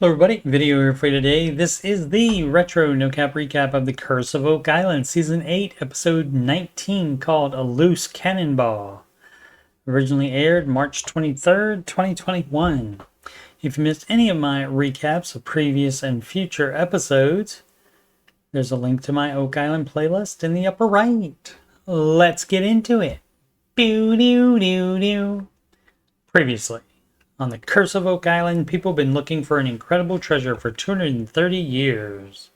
Hello everybody, video here for you today. This is the retro no-cap recap of the Curse of Oak Island Season 8, Episode 19, called A Loose Cannonball. Originally aired March 23rd, 2021. If you missed any of my recaps of previous and future episodes, there's a link to my Oak Island playlist in the upper right. Let's get into it. Previously on the Curse of Oak Island, people have been looking for an incredible treasure for 230 years.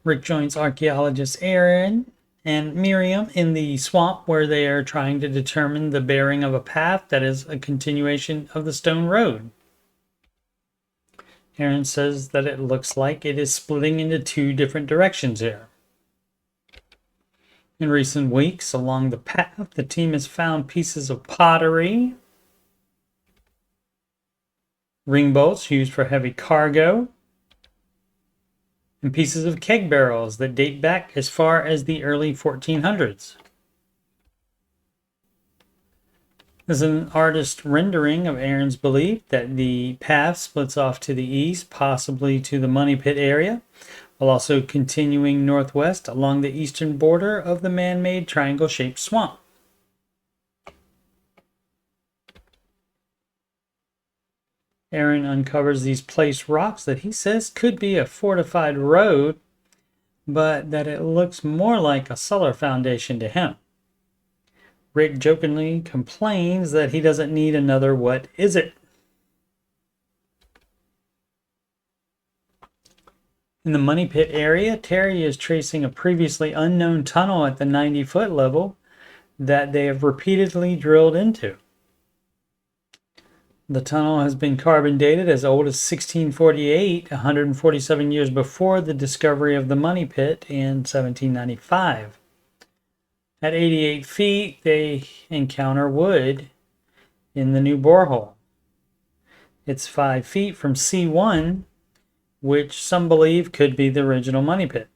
Rick joins archaeologists Aaron and Miriam in the swamp where they are trying to determine the bearing of a path that is a continuation of the stone road. Aaron says that it looks like it is splitting into two different directions here. In recent weeks, along the path, the team has found pieces of pottery, ring bolts used for heavy cargo, and pieces of keg barrels that date back as far as the early 1400s. This is an artist rendering of Aaron's belief that the path splits off to the east, possibly to the Money Pit area, while also continuing northwest along the eastern border of the man-made triangle-shaped swamp. Aaron uncovers these placed rocks that he says could be a fortified road, but that it looks more like a cellar foundation to him. Rick jokingly complains that he doesn't need another "what is it?" In the Money Pit area, Terry is tracing a previously unknown tunnel at the 90-foot level that they have repeatedly drilled into. The tunnel has been carbon dated as old as 1648, 147 years before the discovery of the Money Pit in 1795. At 88 feet, they encounter wood in the new borehole. It's 5 feet from C1, which some believe could be the original Money Pit.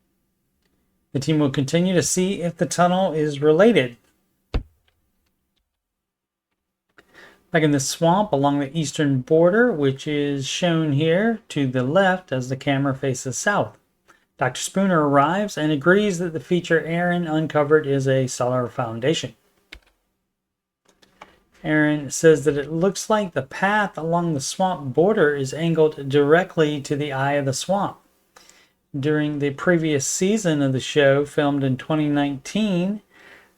The team will continue to see if the tunnel is related. Back in the swamp along the eastern border, which is shown here to the left as the camera faces south, Dr. Spooner arrives and agrees that the feature Aaron uncovered is a cellar foundation. Aaron says that it looks like the path along the swamp border is angled directly to the eye of the swamp. During the previous season of the show, filmed in 2019,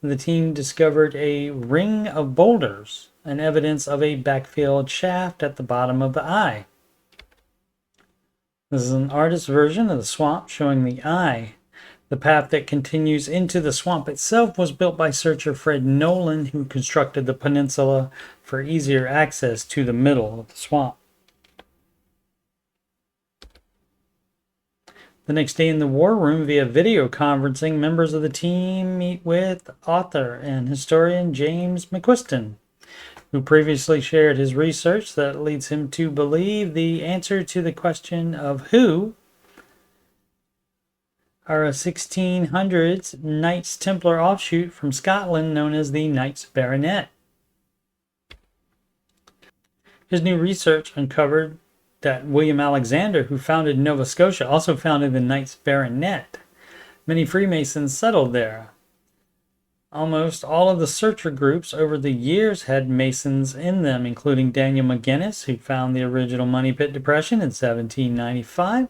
the team discovered a ring of boulders, an evidence of a backfilled shaft at the bottom of the eye. This is an artist's version of the swamp showing the eye. The path that continues into the swamp itself was built by searcher Fred Nolan, who constructed the peninsula for easier access to the middle of the swamp. The next day in the war room, via video conferencing, members of the team meet with author and historian James McQuiston, who previously shared his research that leads him to believe the answer to the question of who are a 1600s Knights Templar offshoot from Scotland known as the Knights Baronet. His new research uncovered that William Alexander, who founded Nova Scotia, also founded the Knights Baronet. Many Freemasons settled there. Almost all of the searcher groups over the years had Masons in them, including Daniel McGinnis, who found the original Money Pit Depression in 1795.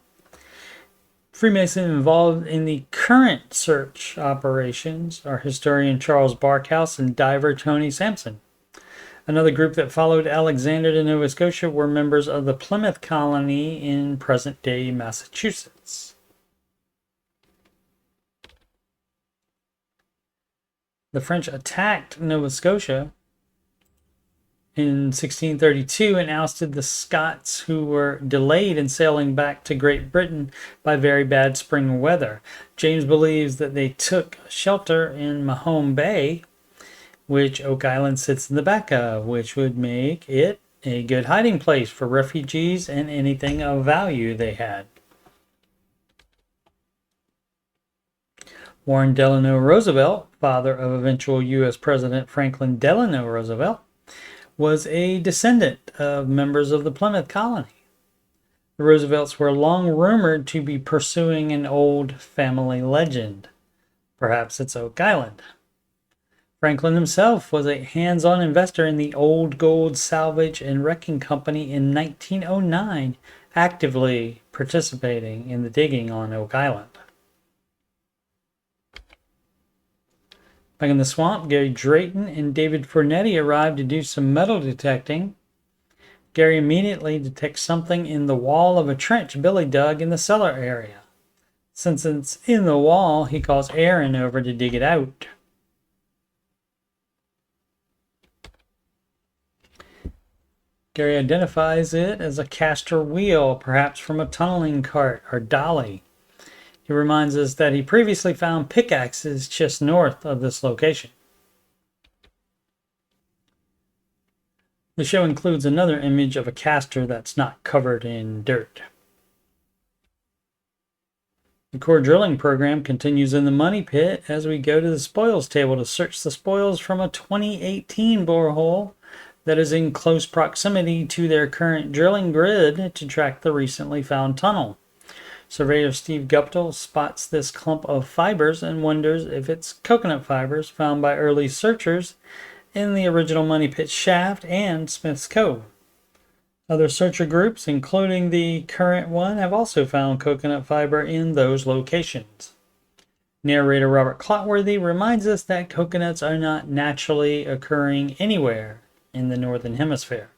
Freemason involved in the current search operations are historian Charles Barkhouse and diver Tony Sampson. Another group that followed Alexander to Nova Scotia were members of the Plymouth colony in present-day Massachusetts. The French attacked Nova Scotia in 1632 and ousted the Scots, who were delayed in sailing back to Great Britain by very bad spring weather. James believes that they took shelter in Mahone Bay, which Oak Island sits in the back of, which would make it a good hiding place for refugees and anything of value they had. Warren Delano Roosevelt, father of eventual U.S. President Franklin Delano Roosevelt, was a descendant of members of the Plymouth colony. The Roosevelts were long rumored to be pursuing an old family legend. Perhaps it's Oak Island. Franklin himself was a hands-on investor in the Old Gold Salvage and Wrecking Company in 1909, actively participating in the digging on Oak Island. Back in the swamp, Gary Drayton and David Fornetti arrived to do some metal detecting. Gary immediately detects something in the wall of a trench Billy dug in the cellar area. Since it's in the wall, he calls Aaron over to dig it out. Gary identifies it as a caster wheel, perhaps from a tunneling cart or dolly. He reminds us that he previously found pickaxes just north of this location. The show includes another image of a caster that's not covered in dirt. The core drilling program continues in the money pit as we go to the spoils table to search the spoils from a 2018 borehole that is in close proximity to their current drilling grid to track the recently found tunnel. Surveyor Steve Guptill spots this clump of fibers and wonders if it's coconut fibers found by early searchers in the original money pit shaft and Smith's Cove. Other searcher groups, including the current one, have also found coconut fiber in those locations. Narrator Robert Clotworthy reminds us that coconuts are not naturally occurring anywhere in the Northern Hemisphere.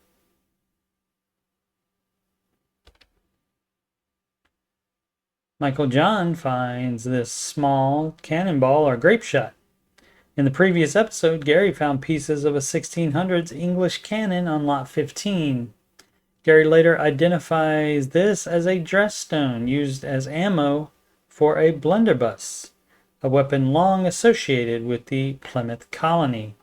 Michael John finds this small cannonball or grape shot. In the previous episode, Gary found pieces of a 1600s English cannon on lot 15. Gary later identifies this as a dress stone used as ammo for a blunderbuss, a weapon long associated with the Plymouth colony.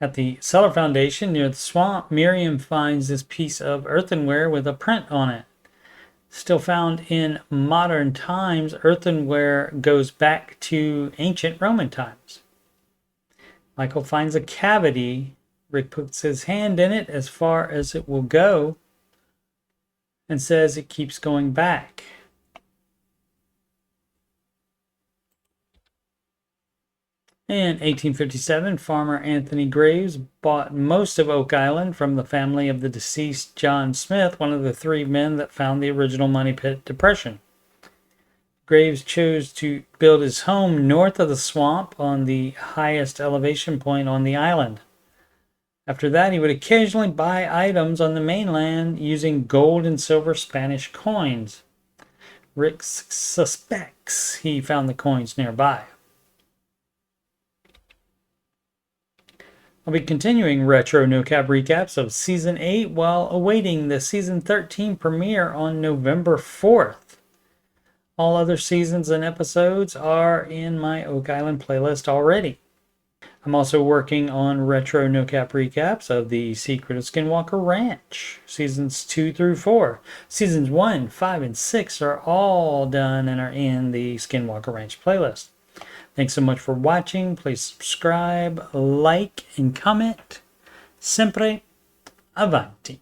At the cellar foundation near the swamp, Miriam finds this piece of earthenware with a print on it. Still found in modern times, earthenware goes back to ancient Roman times. Michael finds a cavity. Rick puts his hand in it as far as it will go and says it keeps going back. In 1857, farmer Anthony Graves bought most of Oak Island from the family of the deceased John Smith, one of the three men that found the original Money Pit depression. Graves chose to build his home north of the swamp on the highest elevation point on the island. After that, he would occasionally buy items on the mainland using gold and silver Spanish coins. Rick suspects he found the coins nearby. I'll be continuing retro no-cap recaps of Season 8 while awaiting the Season 13 premiere on November 4th. All other seasons and episodes are in my Oak Island playlist already. I'm also working on retro no-cap recaps of The Secret of Skinwalker Ranch, Seasons 2 through 4. Seasons 1, 5, and 6 are all done and are in the Skinwalker Ranch playlist. Thanks so much for watching. Please subscribe, like, and comment. Sempre avanti.